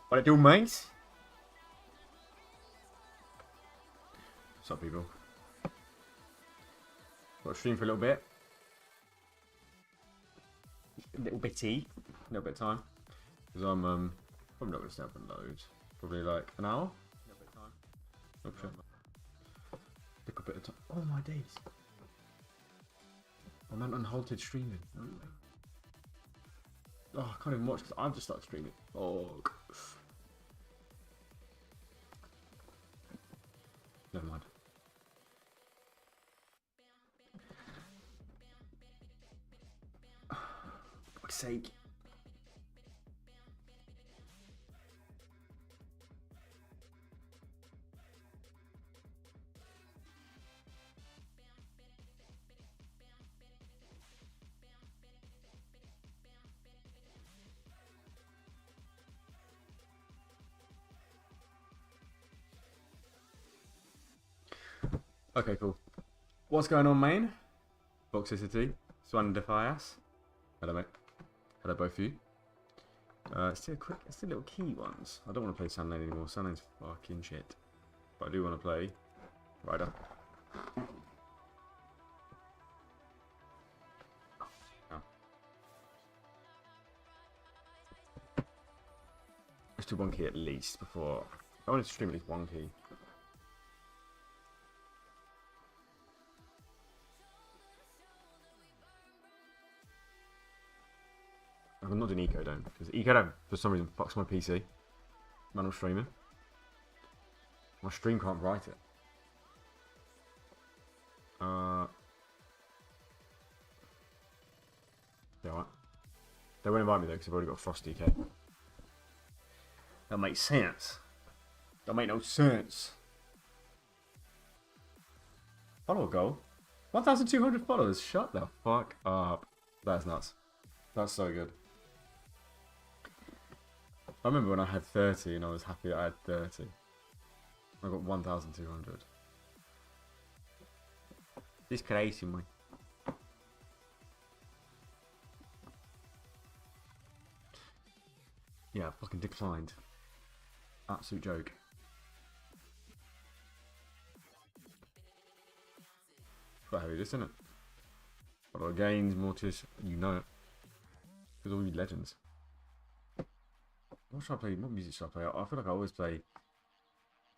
What it do, mate? What's up, people? Got to stream for a little bit. A little bitty. A little bit of time. Because I'm probably not going to stay up for loads. Probably like an hour. A little bit of time. Oh, sure. Pick a bit of time. Oh my days. I'm on unhalted streaming. Oh, I can't even watch because I've just started streaming. Oh. Never mind. For fuck's sake. Okay, cool. What's going on, main? Boxicity. Swan Defias. Hello, mate. Hello, both of you. Let's do little key ones. I don't want to play Sunlane anymore. Sunlane's fucking shit. But I do want to play Rider. Oh. Let's do one key at least before. I want to stream at least one key. I'm not doing eco, don't, because eco don't, for some reason fucks my PC when I'm streaming. My stream can't write it. Yeah, what? They won't invite me though because I've already got a Frost DK. That makes sense. That make no sense. Follow goal. 1,200 followers. Shut the fuck up. That's nuts. That's so good. I remember when I had 30 and I was happy that I had 30. I got 1,200. This crazy, man. Yeah, fucking declined. Absolute joke. Quite heavy, this, isn't it? Follow gains, Mortis, you know it. Because all you legends. What should I play? What music should I play? I feel like I always play the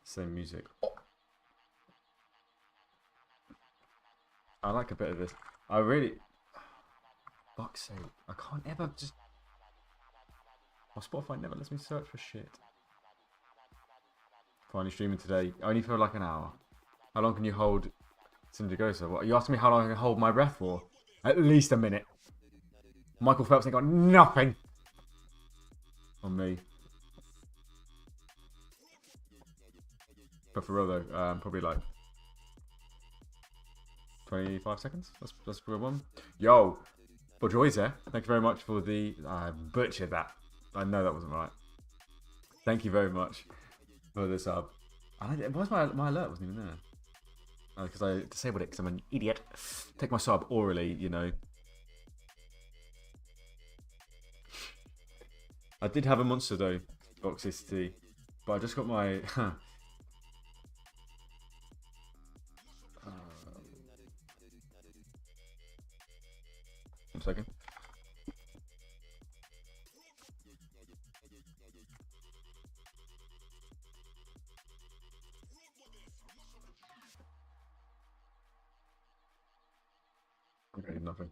same music. Oh. I like a bit of this. I really... Fuck's sake. I can't ever just... My Spotify never lets me search for shit. Finally streaming today. Only for like an hour. How long can you hold Syndigosa? What? You asking me how long I can hold my breath for? At least a minute. Michael Phelps ain't got nothing on me. But for real though, probably like 25 seconds. That's a good one. Yo, Bojoy's there. Thank you very much for the... I butchered that. I know that wasn't right. Thank you very much for the sub. Why's my alert wasn't even there? Because I disabled it because I'm an idiot. Take my sub orally, you know. I did have a monster though, Boxicity, but I just got my... 1 second. Okay, nothing.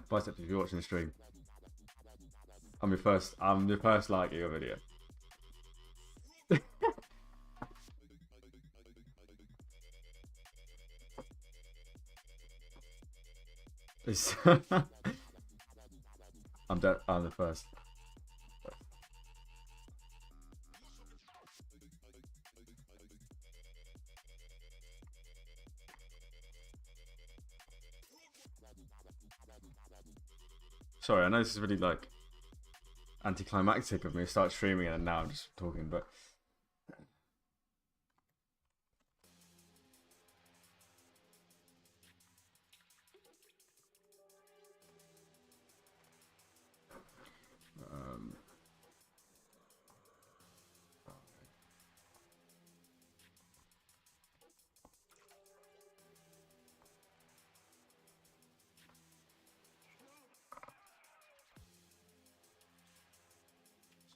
Biceps, if you're watching the stream, I'm the first like your video. It's I'm the first. Sorry, I know this is really like anticlimactic of me to start streaming and now I'm just talking, but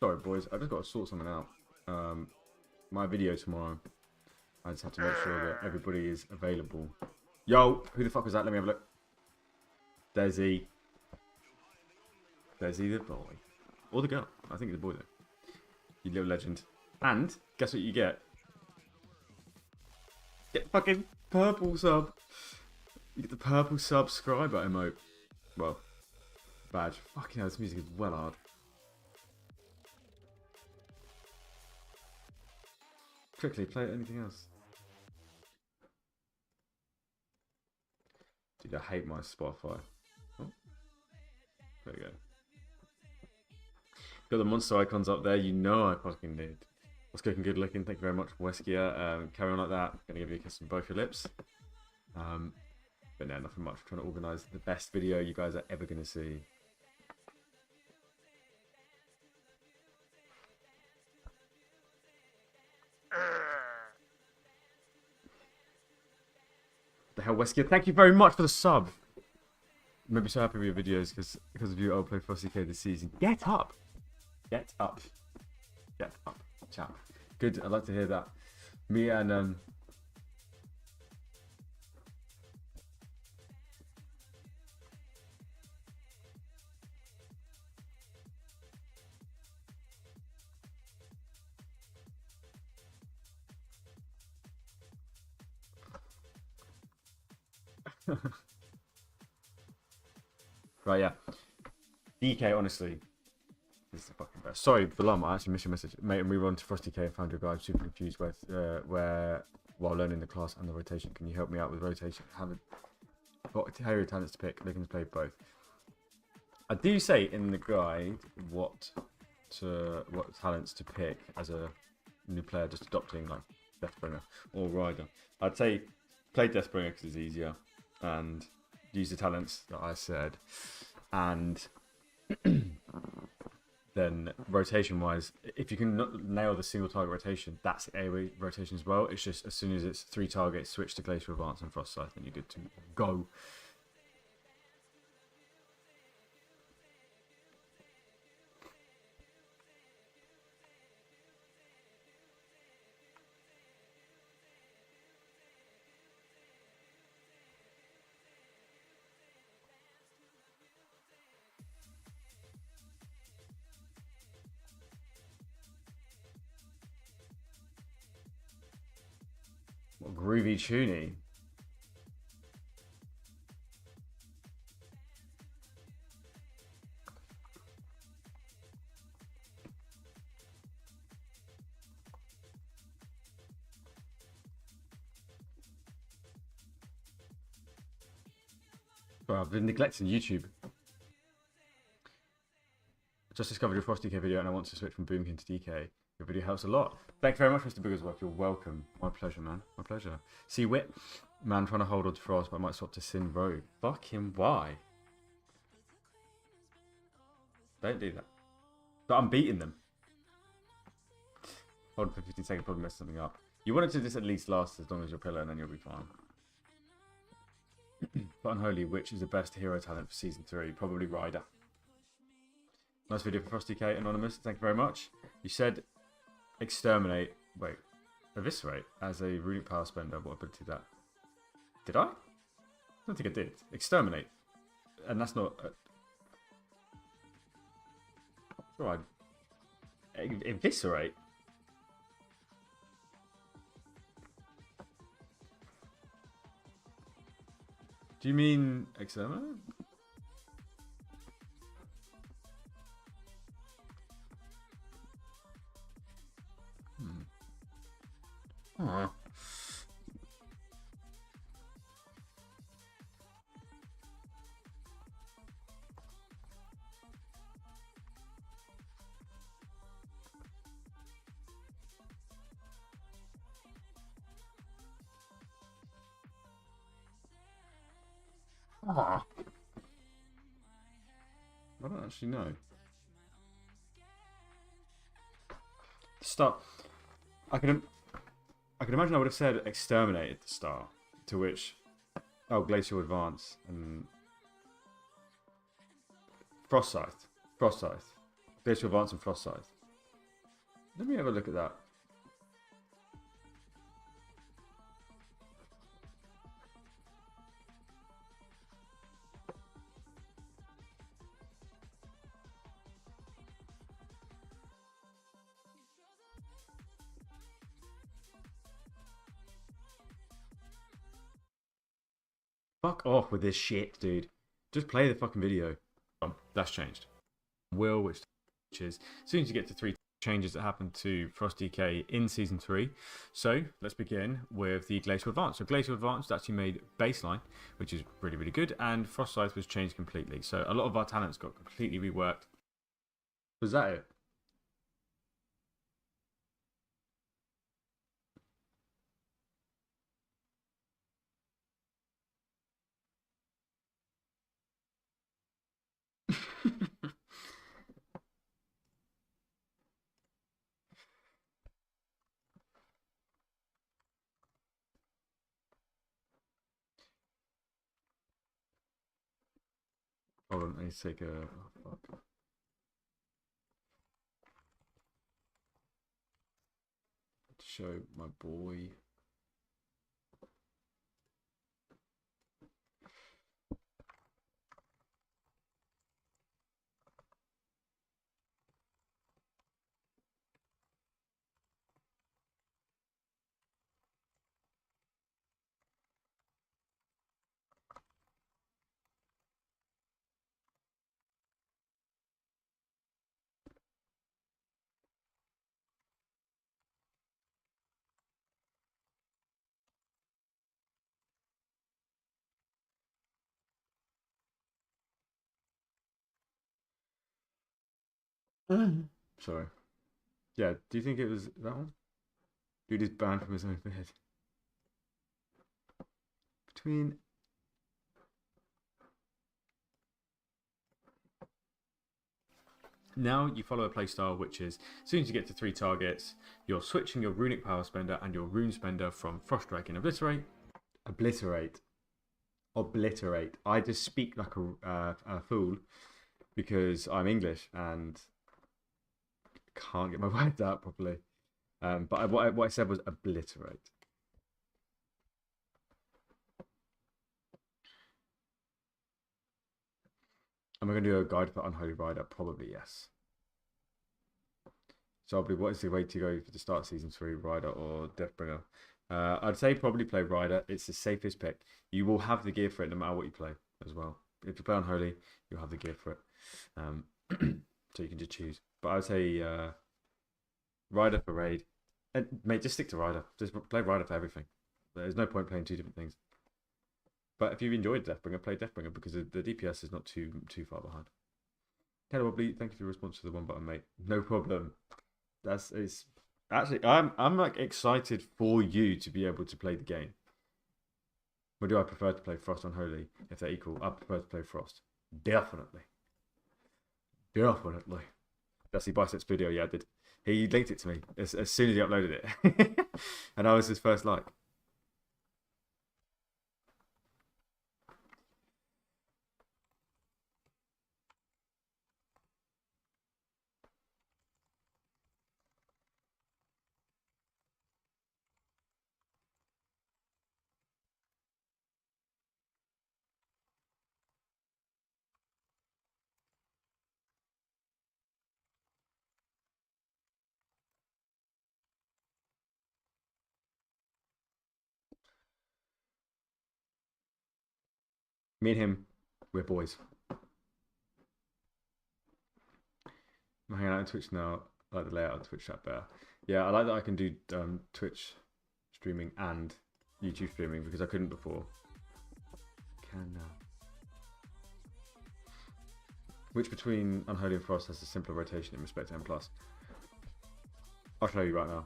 sorry boys, I just got to sort something out. My video tomorrow, I just have to make sure that everybody is available. Yo, who the fuck was that? Let me have a look. Desi the boy. Or the girl. I think it's the boy though. You little legend. And, guess what you get? Get fucking purple sub. You get the purple subscriber emote. Well, badge. Fucking hell, this music is well hard. Quickly, play anything else. Dude, I hate my Spotify. Oh, there we go. Got the monster icons up there. You know I fucking did. What's cooking? Good looking. Thank you very much, Weskia. Carry on like that. Gonna give you a kiss on both your lips. But no, nothing much. I'm trying to organise the best video you guys are ever gonna see. The hell, Weskia? Thank you very much for the sub. Made me so happy with your videos because of you. I'll play Frosty K this season. Get up. Get up. Get up. Chap. Good. I'd like to hear that. Me and right, yeah. DK, honestly, this is the fucking best. Sorry, Balam, I actually missed your message. Mate, and we run to Frosty K and found your guy. I'm super confused with where while learning the class and the rotation. Can you help me out with rotation? Have your talents to pick. Looking to play both. I do say in the guide what talents to pick as a new player, just adopting like Deathbringer or Rider. I'd say play Deathbringer because it's easier and use the talents that I said, and then rotation wise, if you can nail the single target rotation, that's AoE rotation as well. It's just as soon as it's 3 targets, switch to Glacial Advance and Frost Scythe, and you're good to go. What groovy tuning. Well, I've been neglecting YouTube. Just discovered your Frosty K video and I want to switch from Boomkin to DK. Your video helps a lot. Thank you very much, Mr. Boogersworth. You're welcome. My pleasure, man. My pleasure. See, Wit, man, trying to hold on to Frost, but I might swap to Sin Rogue. Fuck him, why? Don't do that. But I'm beating them. Hold on for 15 seconds, probably mess something up. You want it to just at least last as long as your pillar, and then you'll be fine. But Unholy, which is the best hero talent for Season 3? Probably Rider. Nice video for Frosty K, Anonymous. Thank you very much. You said exterminate. Wait. Eviscerate as a runic power spender. What ability that? Did I? I don't think I did. Exterminate. And that's not... Right. Eviscerate? Do you mean exterminate? Aw. Aw. I don't actually know. Stop. I can imagine I would have said exterminate at the start, to which, oh, glacial advance and frost scythe, glacial advance and frost scythe. Let me have a look at that. Fuck off with this shit, dude. Just play the fucking video. That's changed. Will, which is as soon as you get to 3 changes that happen to Frost DK in Season 3. So let's begin with the Glacial Advance. So Glacial Advance actually made baseline, which is really, really good, and Frost Scythe was changed completely. So a lot of our talents got completely reworked. Was that it? Hold on, I need to take a... Oh, fuck. Show my boy. Sorry. Yeah, do you think it was that one? Dude is banned from his own bed. Between... Now you follow a playstyle which is, as soon as you get to 3 targets, you're switching your Runic Power Spender and your Rune Spender from Frost Dragon Obliterate. Obliterate. I just speak like a fool because I'm English and can't get my words out properly. But what I said was obliterate. Am I going to do a guide for Unholy Rider? Probably yes. So I'll be, what is the way to go for the start of Season 3, Rider or Deathbringer? I'd say probably play Rider. It's the safest pick. You will have the gear for it no matter what you play as well. If you play Unholy, you'll have the gear for it. So you can just choose. But I would say Rider for raid. And mate, just stick to Rider. Just play Rider for everything. There's no point playing 2 different things. But if you've enjoyed Deathbringer, play Deathbringer because the DPS is not too far behind. Hello, Wobbly. Thank you for your response to the one button, mate. No problem. It's actually I'm like excited for you to be able to play the game. Or do I prefer to play Frost Unholy if they're equal? I prefer to play Frost. Definitely. That's the Biceps video, yeah, I did. He linked it to me as soon as he uploaded it. And I was his first like. Me and him, we're boys. I'm hanging out on Twitch now. I like the layout of Twitch chat better. Yeah, I like that I can do Twitch streaming and YouTube streaming because I couldn't before. Can now. Which between Unholy and Frost has a simpler rotation in respect to M+? I'll show you right now.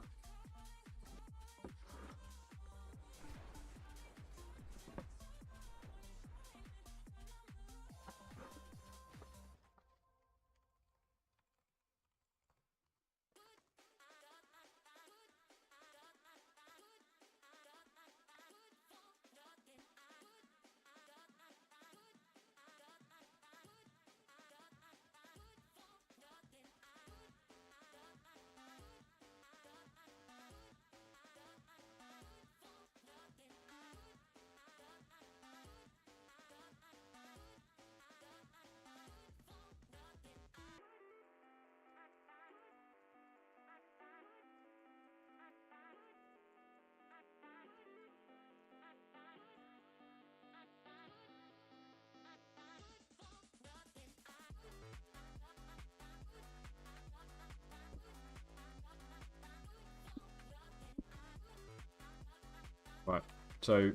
Right, so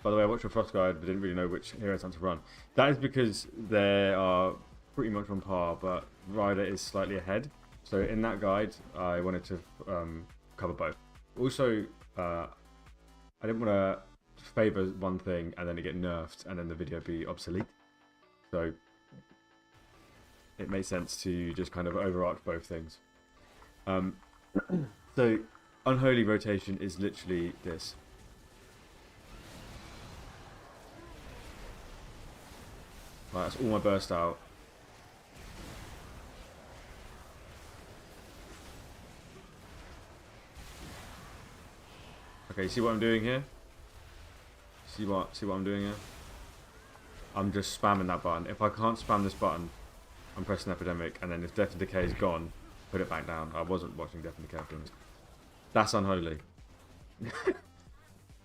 by the way, I watched your Frost guide but didn't really know which heroes to run. That is because they are pretty much on par, but Ryder is slightly ahead. So in that guide, I wanted to cover both. Also, I didn't want to favour one thing and then it get nerfed and then the video be obsolete. So it made sense to just kind of overarch both things. So Unholy rotation is literally this. Right, that's all my burst out. Okay, see what I'm doing here? See what I'm doing here? I'm just spamming that button. If I can't spam this button, I'm pressing Epidemic, and then if Death and Decay is gone, put it back down. I wasn't watching Death and Decay. That's Unholy.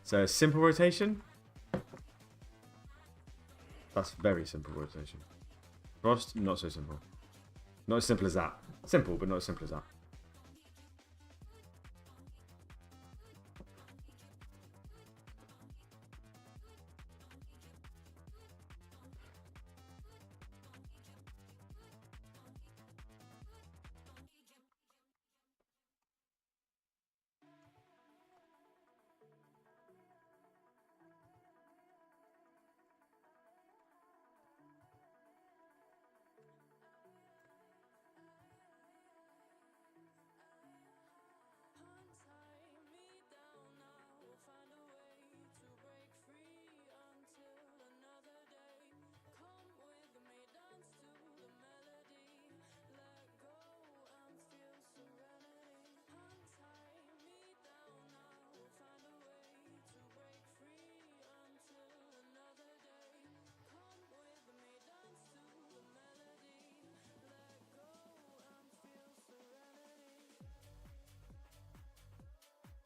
So simple rotation. That's very simple rotation. Frost, not so simple. Not as simple as that. Simple, but not as simple as that.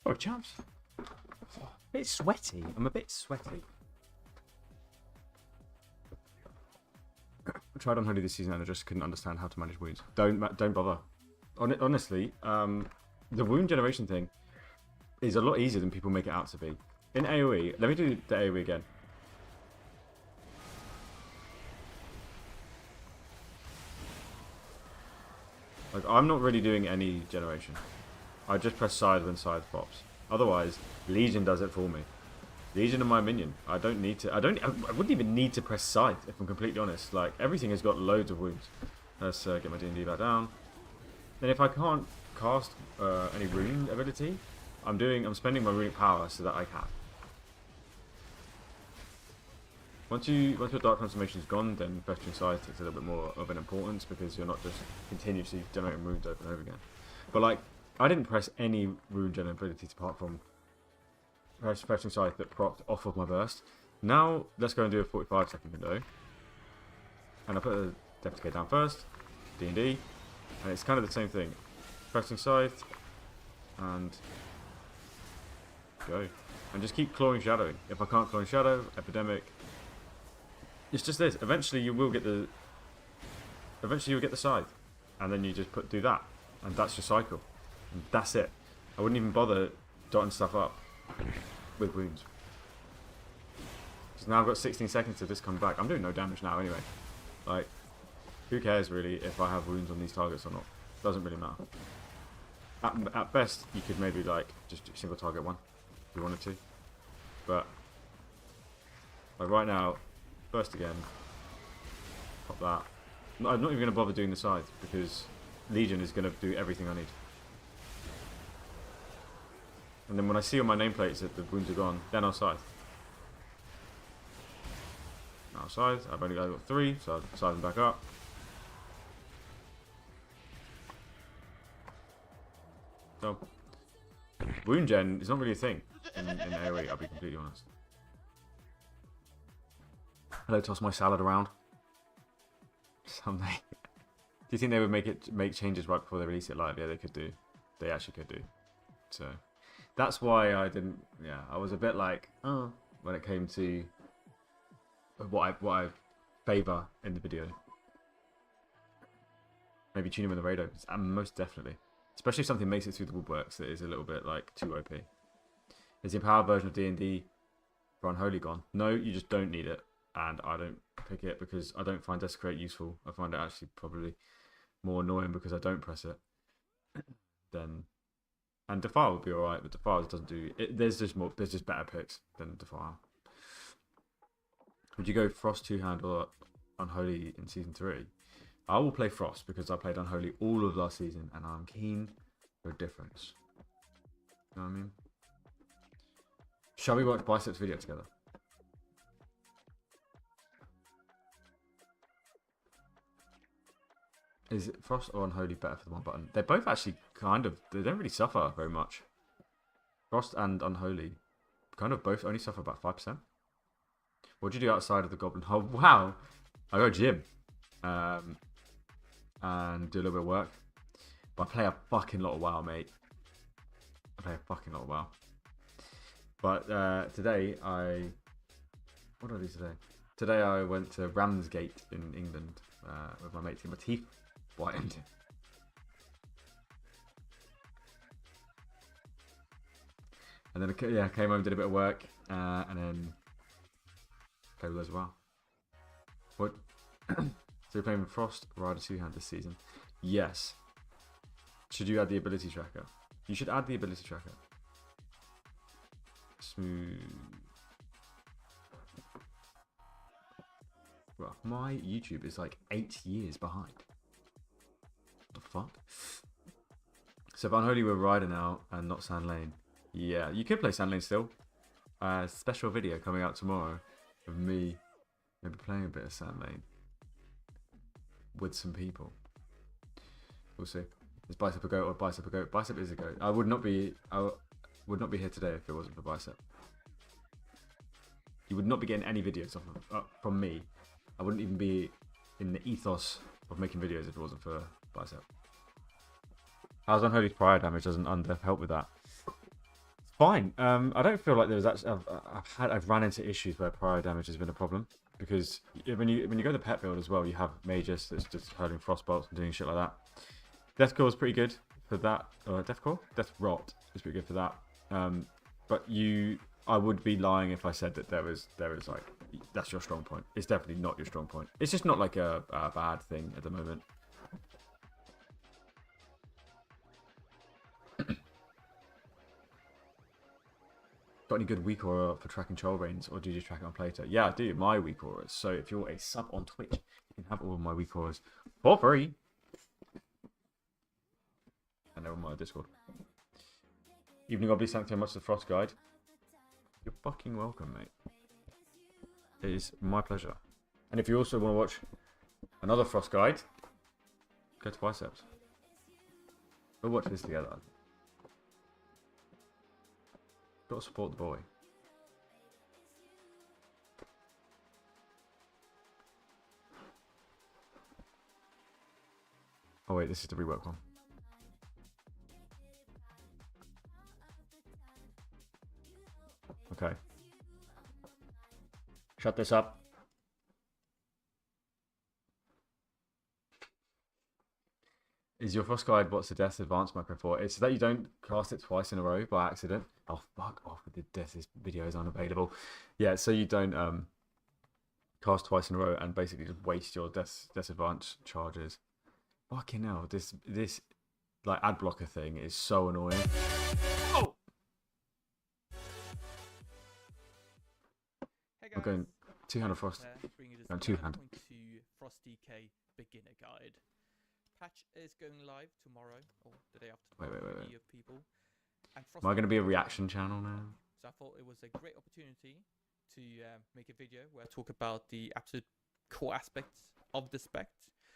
Oh, chaps. A bit sweaty. I'm a bit sweaty. I tried Unholy this season and I just couldn't understand how to manage wounds. Don't bother. Honestly, the wound generation thing is a lot easier than people make it out to be. In AoE, let me do the AoE again. Like, I'm not really doing any generation. I just press side when side pops. Otherwise, Legion does it for me. Legion are my minion. I don't need to. I wouldn't even need to press side if I'm completely honest. Like, everything has got loads of wounds. Let's get my D&D back down. Then if I can't cast any rune ability, I'm spending my runic power so that I can. Once your dark transformation is gone, then fetching scythe takes a little bit more of an importance because you're not just continuously generating runes over and over again. But like, I didn't press any rune gen abilities apart from fetching scythe that propped off of my burst. Now let's go and do a 45-second window, and I put the Death Decay down first, D&D, and it's kind of the same thing. Fetching scythe and go, and just keep clawing shadowing. If I can't claw shadow, epidemic. It's just this. Eventually you will get the scythe, and then you just do that, and that's your cycle, and that's it. I wouldn't even bother dotting stuff up with wounds. Because now I've got 16 seconds to this come back. I'm doing no damage now anyway. Like, who cares really if I have wounds on these targets or not? Doesn't really matter. At best, you could maybe like just do single target one if you wanted to. But like right now, first again, pop that. I'm not even going to bother doing the scythe because Legion is going to do everything I need. And then when I see on my nameplates that the wounds are gone, then I'll scythe. Now scythe, I've only got 3, so I'll scythe them back up. So, wound gen is not really a thing in AoE, I'll be completely honest. Hello, toss my salad around. Someday. Do you think they would make changes right before they release it live? Yeah, they could do. They actually could do. So, that's why I didn't. Yeah, I was a bit like, oh, when it came to what I favour in the video. Maybe tune in with the radar, most definitely. Especially if something makes it through the woodworks that is a little bit like too OP. Is the empowered version of D&D for Unholy gone? No, you just don't need it, and I don't pick it because I don't find Desecrate useful. I find it actually probably more annoying because I don't press it. Then, and Defile would be alright, but Defile doesn't do it. There's just better picks than Defile. Would you go Frost 2-hand or Unholy in Season 3? I will play Frost because I played Unholy all of last season and I'm keen for a difference. You know what I mean? Shall we watch Biceps video together? Is it Frost or Unholy better for the one button? They're both actually kind of, they don't really suffer very much. Frost and Unholy kind of both only suffer about 5%. What do you do outside of the Goblin Hole? Wow! I go gym. And do a little bit of work. But I play a fucking lot of WoW, mate. I play a fucking lot of WoW. But today what did I do today? Today I went to Ramsgate in England with my mate to get my teeth whitened. And then I came home, did a bit of work, and then played with those as well. What? So you're playing Frost Rider 2-hand this season? Yes. Should you add the ability tracker? You should add the ability tracker. Smooth. Well, my YouTube is like 8 years behind. What the fuck? So if Unholy were Rider now and not Sand Lane. Yeah, you could play Sand Lane still. Special video coming out tomorrow of me maybe playing a bit of Sand Lane. With some people. We'll see. Is Bicep a goat or Bicep a goat? Bicep is a goat. I would not be here today if it wasn't for Bicep. You would not be getting any videos from me. I wouldn't even be in the ethos of making videos if it wasn't for Bicep. How's Unholy's prior damage? Doesn't Undeath help with that? Fine. I don't feel like there's actually I've run into issues where prior damage has been a problem. Because when you go to the pet build as well, you have Magus that's just hurling frostbolts and doing shit like that. Deathcore is pretty good for that. Deathcore? Death Rot is pretty good for that. But I would be lying if I said that there is like that's your strong point. It's definitely not your strong point. It's just not like a bad thing at the moment. Got any good weak aura for tracking troll reigns, or do you just track it on Plato? Yeah, I do. My weak auras. So if you're a sub on Twitch, you can have all of my weak auras for free. And they're on my Discord. Evening Obby, thanks very much for the Frost Guide. You're fucking welcome, mate. It is my pleasure. And if you also want to watch another Frost Guide, go to Biceps. We'll watch this together. Got to support the boy. Oh wait, this is the rework one. Okay. Shut this up. Is your Frost Guide what's the Death Advanced macro for? It's that you don't cast it twice in a row by accident. Oh, fuck off with the Death. This video is unavailable. Yeah, so you don't cast twice in a row and basically just waste your Death Advanced charges. Fucking hell, this like ad blocker thing is so annoying. Oh! Hey guys, I'm going two-hand Frost. bringing this Going two-hand. 9.2 Frost DK beginner guide. Patch is going live tomorrow or the day after tomorrow for EU people. And Frost Am I going to be a reaction channel now? So I thought it was a great opportunity to make a video where I talk about the absolute core aspects of the spec,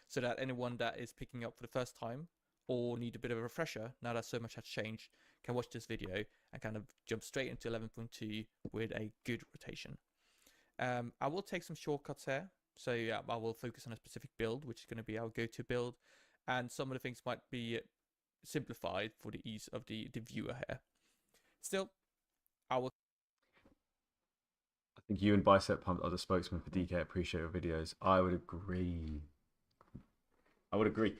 so that anyone that is picking up for the first time or need a bit of a refresher now that so much has changed can watch this video and kind of jump straight into 11.2 with a good rotation. I will take some shortcuts here, so yeah, I will focus on a specific build, which is going to be our go-to build, and some of the things might be simplified for the ease of the viewer here. Still, I think you and Bicep Pump are the spokesman for DK. Appreciate your videos. I would agree. I would agree.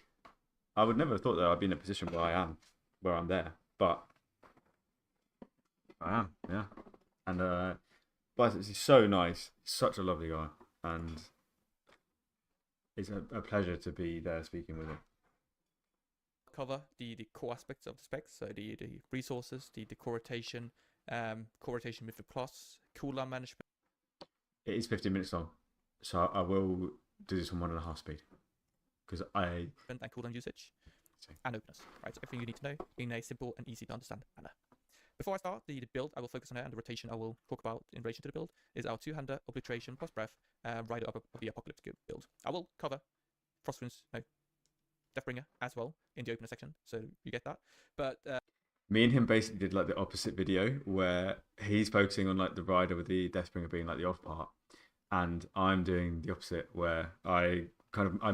I would never have thought that I'd be in a position where I am, where I'm there, but I am, yeah. And Bicep is so nice, such a lovely guy, and it's a pleasure to be there speaking with him. cover the core aspects of the specs, so the resources, the core rotation with the plus, cooldown management. It is 15 minutes long, so I will do this on 1.5 speed because and cooldown usage and openness. Right, so everything you need to know in a simple and easy to understand manner. Before I start the build, I will focus on it, and the rotation I will talk about in relation to the build is our two-hander obliteration plus breath rider of the apocalyptic build. I will cover Frostwind's Deathbringer as well in the opener section, so you get that. But me and him basically did like the opposite video where he's focusing on like the rider with the Deathbringer being like the off part, and I'm doing the opposite where I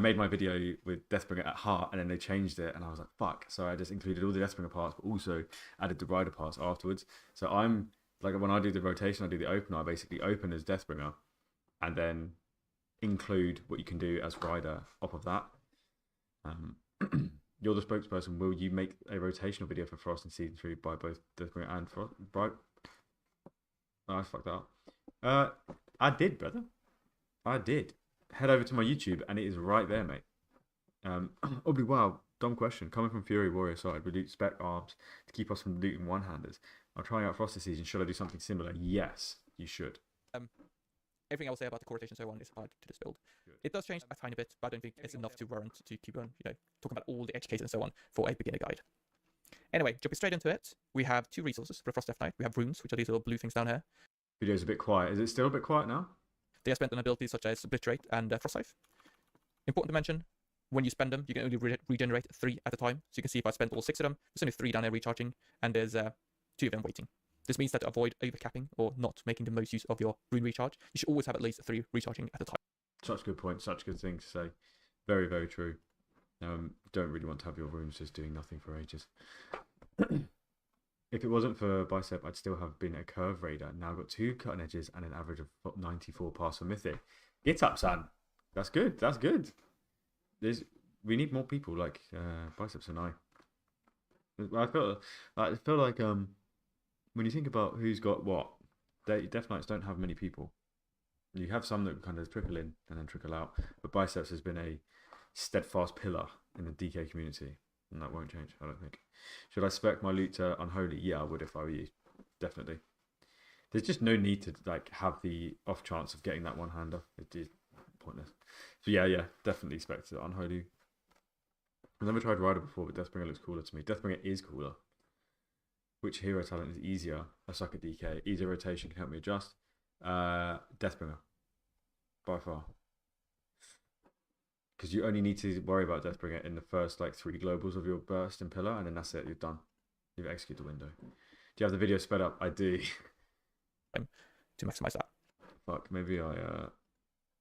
made my video with Deathbringer at heart, and then they changed it, and I was like, fuck. So I just included all the Deathbringer parts, but also added the rider parts afterwards. So I'm like, when I do the rotation, I do the opener. I basically open as Deathbringer, and then include what you can do as rider off of that. You're the spokesperson. Will you make a rotational video for Frost in season 3 by both Deathbringer and Frost? Right? Oh, I fucked that up. I did, brother. I did. Head over to my YouTube and it is right there, mate. Obly, wow, dumb question. Coming from Fury Warrior side, we loot spec arms to keep us from looting one-handers. I'm trying out Frost this season. Should I do something similar? Yes, you should. Everything I will say about the core rotation and so on is applied to this build. It does change a tiny bit, but I don't think it's enough to warrant to keep on, talking about all the edge cases and so on for a beginner guide. Anyway, jumping straight into it, we have two resources for the Frost Death Knight. We have runes, which are these little blue things down here. Video's a bit quiet. Is it still a bit quiet now? They are spent on abilities such as Obliterate and Frost Scythe. Important to mention, when you spend them, you can only regenerate 3 at a time. So you can see if I spent all 6 of them, there's only 3 down there recharging, and there's 2 of them waiting. This means that to avoid overcapping or not making the most use of your rune recharge, you should always have at least 3 recharging at a time. Such a good point, such a good thing to say. Very, very true. Don't really want to have your runes just doing nothing for ages. If it wasn't for Bicep, I'd still have been a curve raider. Now I've got 2 cutting edges and an average of 94 pass for Mythic. Get up, son. That's good. That's good. We need more people like Biceps and I. I feel like when you think about who's got what, Death Knights don't have many people. You have some that kind of trickle in and then trickle out, but Biceps has been a steadfast pillar in the DK community, and that won't change, I don't think. Should I spec my loot to Unholy? Yeah, I would if I were you, definitely. There's just no need to like have the off chance of getting that one-hander. It is pointless. So yeah, definitely spec to Unholy. I've never tried Rider before, but Deathbringer looks cooler to me. Deathbringer is cooler. Which hero talent is easier? I suck at DK. Easier rotation can help me adjust. Deathbringer. By far. Because you only need to worry about Deathbringer in the first like 3 globals of your burst and pillar, and then that's it, you're done. You've executed the window. Do you have the video sped up? I do. To maximize that. Fuck, maybe I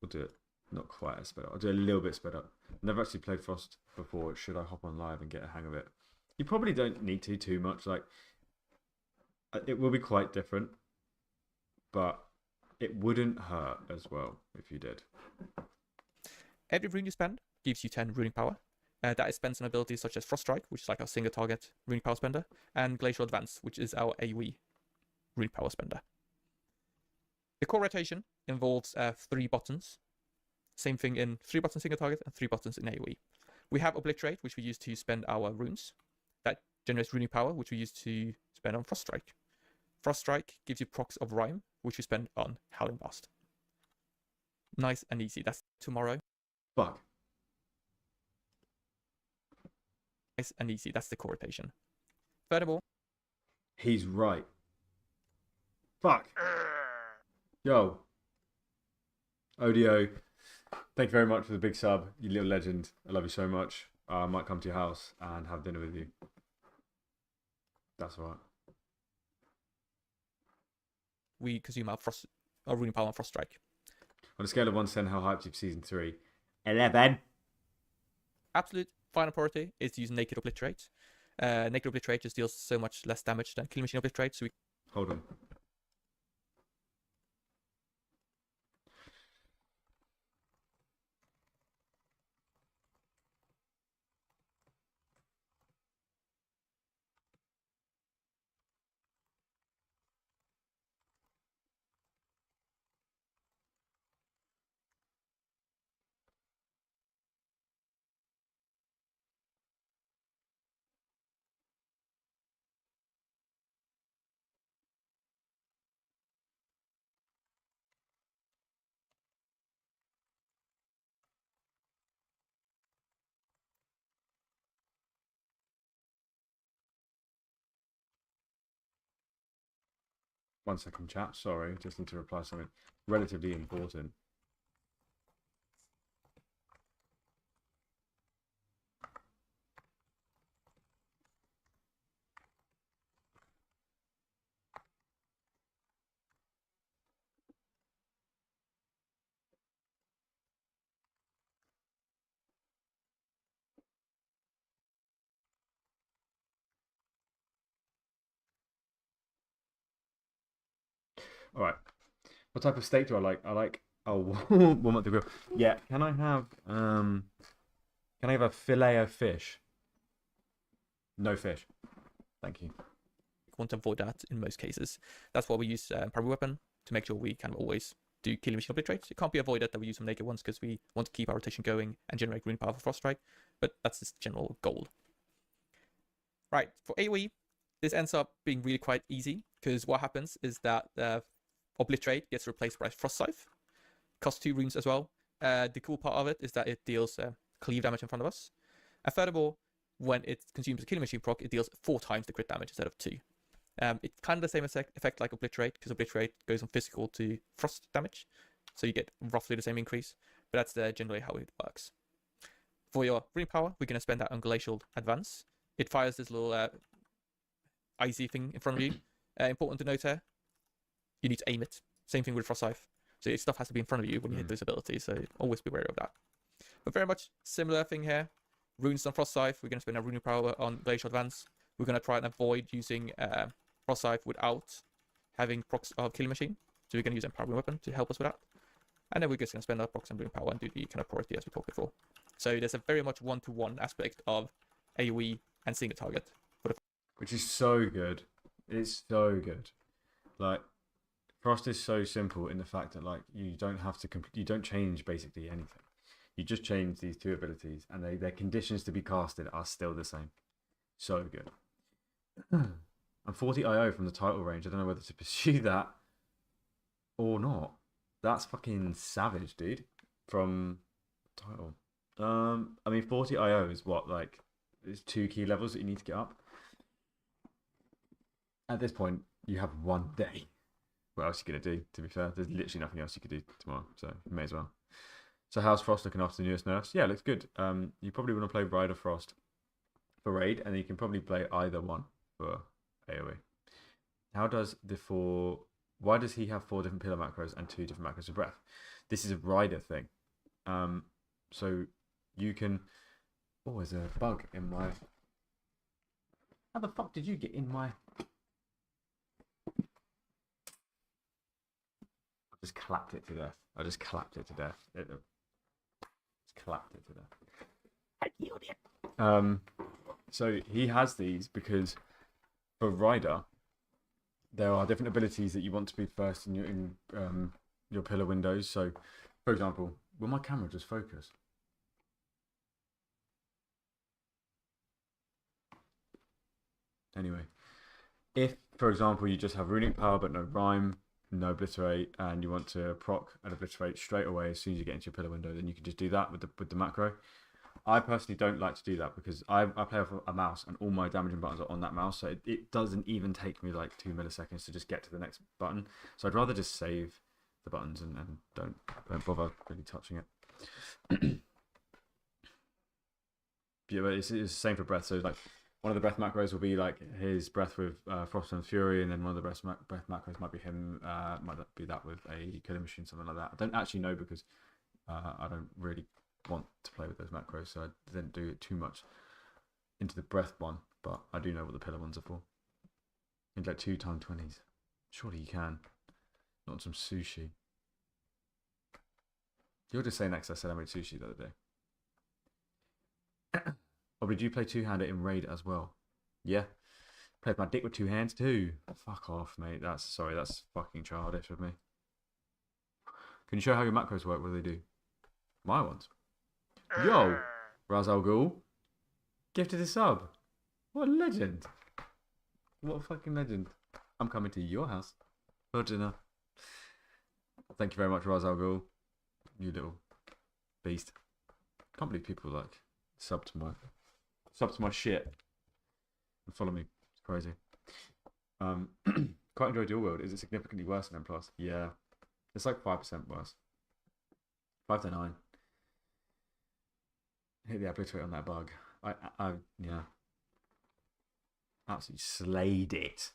will do it not quite as sped up. I'll do a little bit sped up. Never actually played Frost before. Should I hop on live and get a hang of it? You probably don't need to too much. Like, it will be quite different, but it wouldn't hurt as well if you did. Every rune you spend gives you 10 runing power. that it spends on abilities such as Frost Strike, which is like our single target runic power spender, and Glacial Advance, which is our AoE runic power spender. The core rotation involves 3 buttons. Same thing in 3 buttons single target and 3 buttons in AoE. We have Obliterate, which we use to spend our runes. That generates runic power, which we use to spend on Frost Strike. Frost Strike gives you procs of Rime, which you spend on Howling Blast. Nice and easy. That's tomorrow. Fuck. Nice and easy. That's the core rotation. Furthermore, He's right. Fuck. Yo. Odio. Thank you very much for the big sub, you little legend. I love you so much. I might come to your house and have dinner with you. That's all right. we consume our runic power on Frost Strike. On a scale of 1 to 10, how hyped are you for season 3? 11. Absolute final priority is to use Naked Obliterate. Naked Obliterate just deals so much less damage than Killing Machine Obliterate, so we... Hold on. One second, chat. Sorry, just need to reply something relatively important. All right. What type of steak do I like? I like warm up the grill. Yeah. Can I have a fillet of fish? No fish. Thank you. want to avoid that in most cases. That's why we use Primary Weapon to make sure we kind of always do Killing Machine Obliterate. It can't be avoided that we use some naked ones because we want to keep our rotation going and generate green power for Frost Strike, but that's the general goal. Right, for AoE, this ends up being really quite easy because what happens is that Obliterate gets replaced by Frost Scythe. Costs 2 runes as well. The cool part of it is that it deals cleave damage in front of us. And furthermore, when it consumes a Killing Machine proc, it deals 4 times the crit damage instead of 2. It's kind of the same effect like Obliterate, because Obliterate goes from physical to frost damage. So you get roughly the same increase, but that's generally how it works. For your rune power, we're going to spend that on Glacial Advance. It fires this little icy thing in front of you. Important to note here, you need to aim it. Same thing with Frost Scythe. So your stuff has to be in front of you when you hit those abilities, so always be wary of that. But very much similar thing here. Runes on Frost Scythe, we're going to spend our rune power on Glacial Advance. We're going to try and avoid using Frost Scythe without having procs of Killing Machine. So we're going to use Empowered Weapon to help us with that. And then we're just going to spend our procs and rune power and do the kind of priority as we talked before. So there's a very much one-to-one aspect of AoE and single target. Which is so good. It's so good. Like, Frost is so simple in the fact that, like, you don't have to you don't change basically anything. You just change these 2 abilities, and their conditions to be casted are still the same. So good. I'm 40 IO from the title range. I don't know whether to pursue that or not. That's fucking savage, dude. From title. I mean, 40 IO is what, like, there's 2 key levels that you need to get up. At this point, you have 1 day. What else are you going to do, to be fair? There's literally nothing else you could do tomorrow, so you may as well. So how's Frost looking after the newest nerfs? Yeah, looks good. You probably want to play Bride of Frost for Raid, and you can probably play either one for AoE. How does why does he have 4 different pillar macros and 2 different macros of breath? This is a rider thing. So you can... Oh, there's a bug in my... How the fuck did you get in my... I just clapped it to death. I just clapped it to death. Just clapped it to death. I killed it. So he has these because for Rider, there are different abilities that you want to be first in your pillar windows. So, for example, will my camera just focus? Anyway, if, for example, you just have runic power but no rhyme, no obliterate, and you want to proc and obliterate straight away as soon as you get into your pillar window, then you can just do that with the macro. I personally don't like to do that because I play off a mouse and all my damaging buttons are on that mouse, so it doesn't even take me like 2 milliseconds to just get to the next button. So I'd rather just save the buttons and don't bother really touching it. Yeah, but it's the same for breath. So like one of the breath macros will be like his breath with Frost and Fury, and then one of the breath macros might be him, might be that with a killing machine, something like that. I don't actually know because I don't really want to play with those macros, so I didn't do it too much into the breath one, but I do know what the pillar ones are for. You can get 2x20s. Surely you can. Not some sushi. You're just saying that because I said I made sushi the other day. Or did you play two-handed in Raid as well? Yeah. Played my dick with 2 hands too. Fuck off, mate. That's fucking childish of me. Can you show how your macros work? What do they do? My ones. Yo, Raz Al Ghul. Gifted a sub. What a legend. What a fucking legend. I'm coming to your house for dinner. Thank you very much, Raz Al Ghul. You little beast. Can't believe people like sub to my shit and follow me. It's crazy. Quite enjoy Dual World. Is it significantly worse than M+? Yeah. It's like 5% worse. 5 to 9. Hit the obliterate on that bug. Yeah. Absolutely slayed it.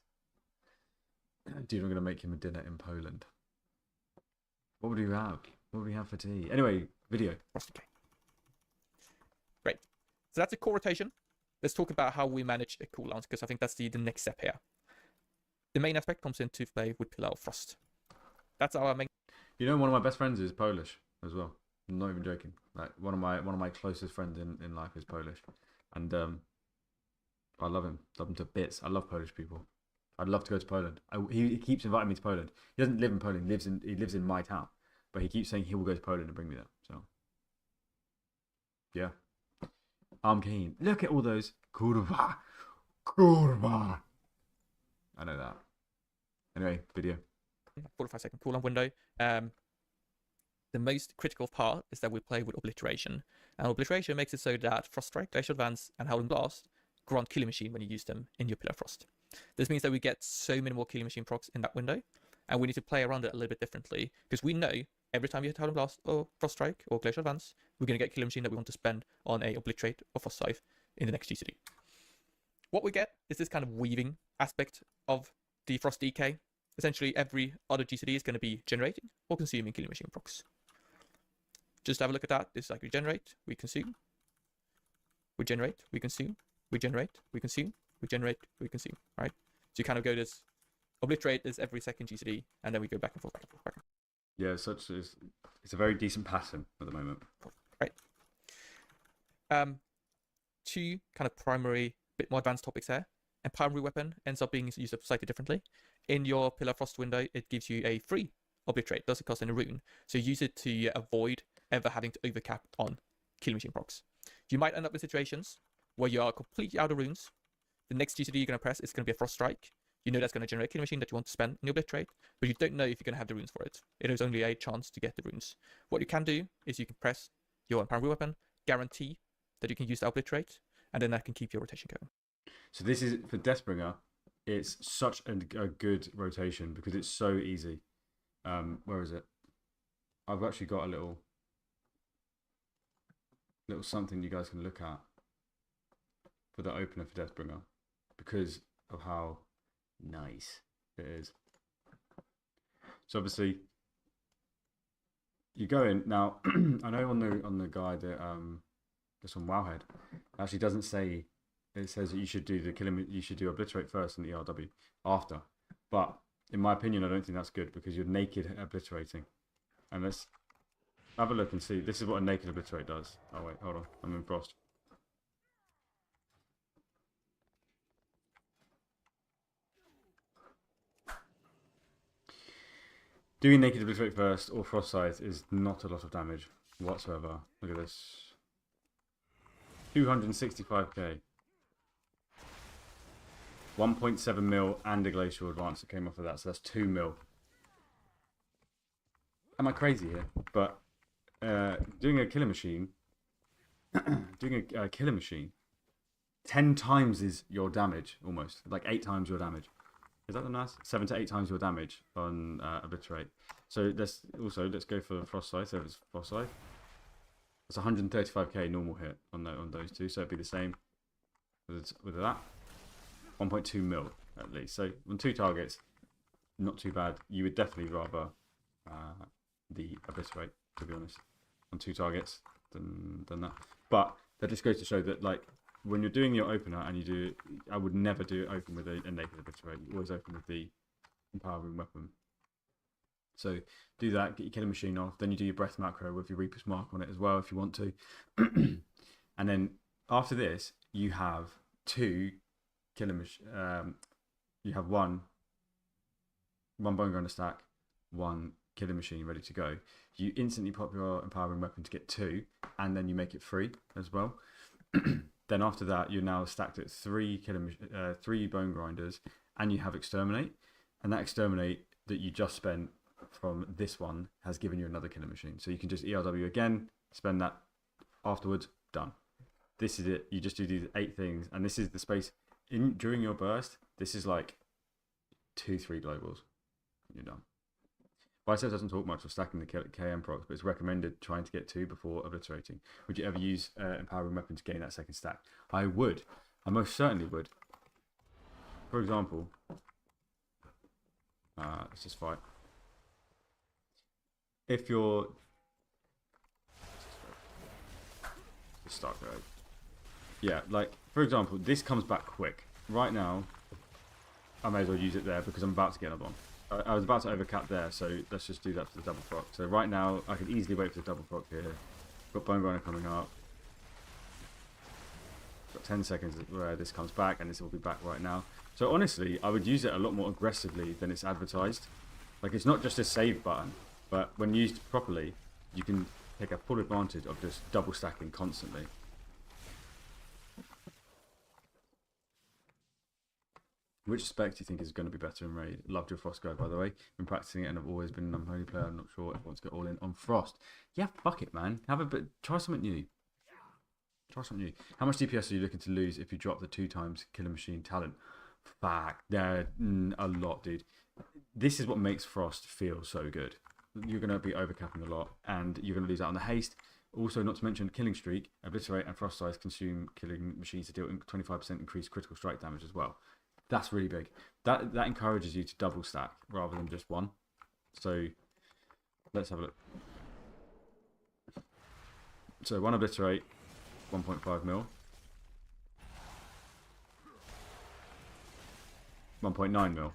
Dude, I'm going to make him a dinner in Poland. What would you have? What would we have for tea? Anyway, video. Great. So that's a core rotation. Let's talk about how we manage a cooldowns, because I think that's the next step here. The main aspect comes into play with Pillar of Frost. That's our main. You know, one of my best friends is Polish as well. I'm not even joking. Like one of my closest friends in life is Polish, and I love him. Love him to bits. I love Polish people. I'd love to go to Poland. He keeps inviting me to Poland. He doesn't live in Poland. He lives in my town, but he keeps saying he will go to Poland and bring me there. So yeah, I'm keen. Look at all those kurwa. I know that. Anyway, video. 45-second cooldown window. The most critical part is that we play with Obliteration. And Obliteration makes it so that Frost Strike, Glacial Advance, and Howling Blast grant Killing Machine when you use them in your Pillar of Frost. This means that we get so many more Killing Machine procs in that window, and we need to play around it a little bit differently, because we know every time you hit Howling Blast or Frost Strike or Glacial Advance, we're going to get Killing Machine that we want to spend on a Obliterate or Frost Scythe in the next GCD. What we get is this kind of weaving aspect of the Frost DK. Essentially, every other GCD is going to be generating or consuming Killing Machine procs. Just have a look at that. This is like we generate, we consume, we generate, we consume, we generate, we consume, we generate, we consume, right? So you kind of go this, obliterate is every second GCD, and then we go back and forth, back and forth, back and forth. Yeah, it's a very decent pattern at the moment. Right. Two kind of primary, bit more advanced topics here. And primary weapon ends up being used up slightly differently. In your Pillar of Frost window, it gives you a free obliterate. It doesn't cost any rune. So use it to avoid ever having to overcap on Killing Machine procs. You might end up in situations where you are completely out of runes. The next GCD you're going to press is going to be a Frost Strike. You know that's going to generate Killing Machine that you want to spend on your obliterate, but you don't know if you're going to have the runes for it. It is only a chance to get the runes. What you can do is you can press your primary weapon, guarantee that you can use the obliterate, and then that can keep your rotation going. So this is for Deathbringer. It's such a good rotation because it's so easy. Where is it? I've actually got a little something you guys can look at for the opener for Deathbringer because of how nice it is. So obviously you go in now. I know on the guide that that's on Wowhead it actually doesn't say. It says that you should do you should do obliterate first and the ERW after. But in my opinion, I don't think that's good because you're naked obliterating. And let's have a look and see. This is what a naked obliterate does. Oh wait, hold on. I'm in Frost. Doing naked obliterate first or frost scythe is not a lot of damage whatsoever. Look at this. 265k. 1.7 mil and a glacial advance that came off of that, so that's 2 mil. Am I crazy here? But doing a killer machine, 10 times is your damage almost, like 8 times your damage. Is that the math? 7 to 8 times your damage on obliterate. So let's go for frost scythe. So if it's frost scythe, it's 135k normal hit on those two. So it'd be the same with that. 1.2 mil at least. So on 2 targets, not too bad. You would definitely rather the obliterate, to be honest, on 2 targets than that. But that just goes to show that, like, when you're doing your opener and you do, I would never do it open with a naked obliterate. You always open with the empowering weapon. So do that, get your killer machine off. Then you do your breath macro with your Reaper's Mark on it as well if you want to. And then after this, you have 2 killer machine. You have one bone grinder stack, 1 killer machine ready to go. You instantly pop your empowering weapon to get 2, and then you make it 3 as well. Then after that, you're now stacked at 3 bone grinders, and you have exterminate, and that exterminate that you just spent from this one has given you another killer machine. So you can just ERW again, spend that afterwards, done. This is it. You just do these 8 things, and this is the space during your burst. This is like 2-3 globals. You're done. Bicep doesn't talk much of stacking the KM procs, but it's recommended trying to get 2 before obliterating. Would you ever use empowering weapon to gain that second stack? I would. I most certainly would. For example, let's just fight. If you're... Let's start going. Yeah, like, for example, this comes back quick. Right now, I may as well use it there because I'm about to get another one. I was about to overcap there, so let's just do that for the double proc. So right now, I can easily wait for the double proc here. Got Bone Grinder coming up. Got 10 seconds where this comes back, and this will be back right now. So honestly, I would use it a lot more aggressively than it's advertised. Like, it's not just a save button, but when used properly, you can take a full advantage of just double stacking constantly. Which spec do you think is going to be better in Raid? Loved your Frost guide, by the way. Been practicing it and I've always been an Unholy player. I'm not sure if I want to go all in on Frost. Yeah, fuck it, man. Have a bit. Try something new. Try something new. How much DPS are you looking to lose if you drop the 2 times Killer Machine talent? Fuck, a lot, dude. This is what makes Frost feel so good. You're going to be overcapping a lot, and you're going to lose out on the haste. Also, not to mention Killing Streak, Obliterate, and Frost Size consume killing machines to deal 25% increased critical strike damage as well. That's really big. That encourages you to double stack rather than just 1. So let's have a look. So 1 obliterate, 1.5 mil. 1.9 mil.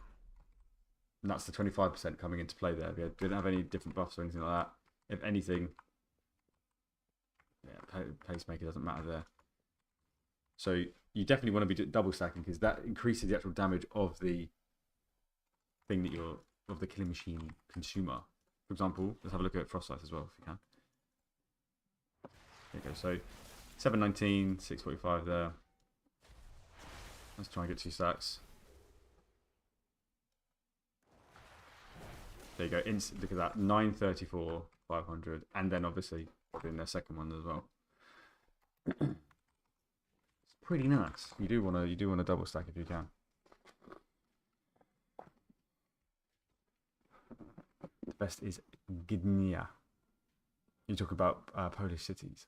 And that's the 25% coming into play there. We didn't have any different buffs or anything like that. If anything, yeah, pacemaker doesn't matter there. So you definitely want to be double stacking because that increases the actual damage of the thing that you're, of the killing machine consumer. For example, let's have a look at Frost Scythe as well if you can. There you go. So 719, 645 there. Let's try and get 2 stacks. There you go. Look at that. 934, 500, and then obviously doing their second one as well. Pretty nice. You do want to double stack if you can. The best is Gdynia. You talk about Polish cities.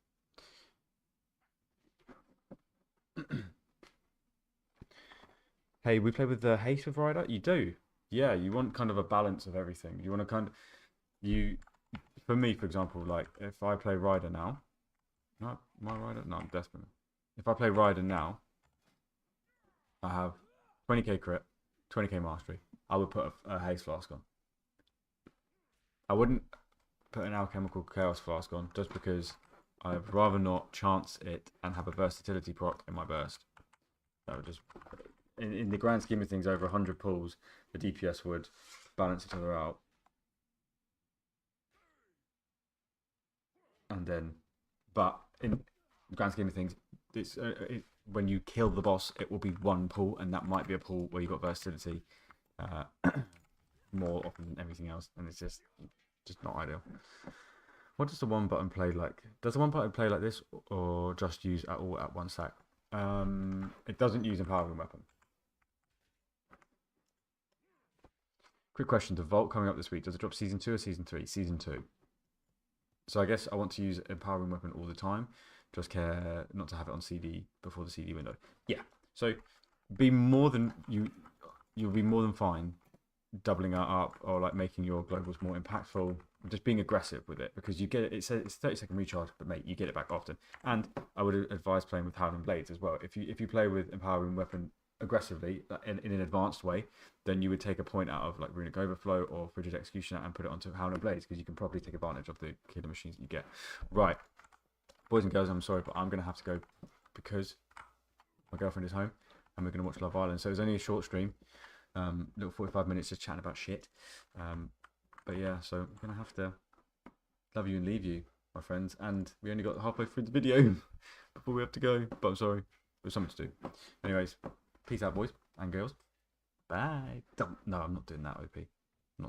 Hey, we play with the haste with Rider. You do, yeah. You want kind of a balance of everything. You want to kind of For me, for example, like if I play Rider now, no, my Rider. No, I'm desperate. If I play Rider now, I have 20k crit, 20k mastery. I would put a haste flask on. I wouldn't put an alchemical chaos flask on just because I'd rather not chance it and have a versatility proc in my burst. That would just, in the grand scheme of things, over 100 pulls, the DPS would balance each other out. and then, but in the grand scheme of things, it's when you kill the boss, it will be one pull, and that might be a pull where you got versatility more often than everything else, and it's just not ideal. What does the one button play like? Does the one button play like this, or just use at all at one stack? It doesn't use empowering weapon. Quick question: the Vault coming up this week, does it drop season 2 or season 3? Season 2. So I guess I want to use empowering weapon all the time. Just care not to have it on CD before the CD window. Yeah. So be more than you'll be more than fine doubling that up or like making your globals more impactful. Just being aggressive with it, because you get it. It says it's 30-second recharge, but mate, you get it back often. And I would advise playing with Howling Blades as well. If you play with empowering weapon aggressively in an advanced way, then you would take a point out of like Runic Overflow or Frigid Executioner and put it onto Howling Blades, because you can probably take advantage of the killer machines that you get. Right, boys and girls, I'm sorry, but I'm gonna have to go because my girlfriend is home and we're gonna watch Love Island. So it was only a short stream, little 45 minutes just chatting about shit. But yeah, so I'm gonna have to love you and leave you, my friends. And we only got halfway through the video before we have to go. But I'm sorry, there's something to do. Anyways, peace out, boys and girls. Bye. No, I'm not doing that, OP.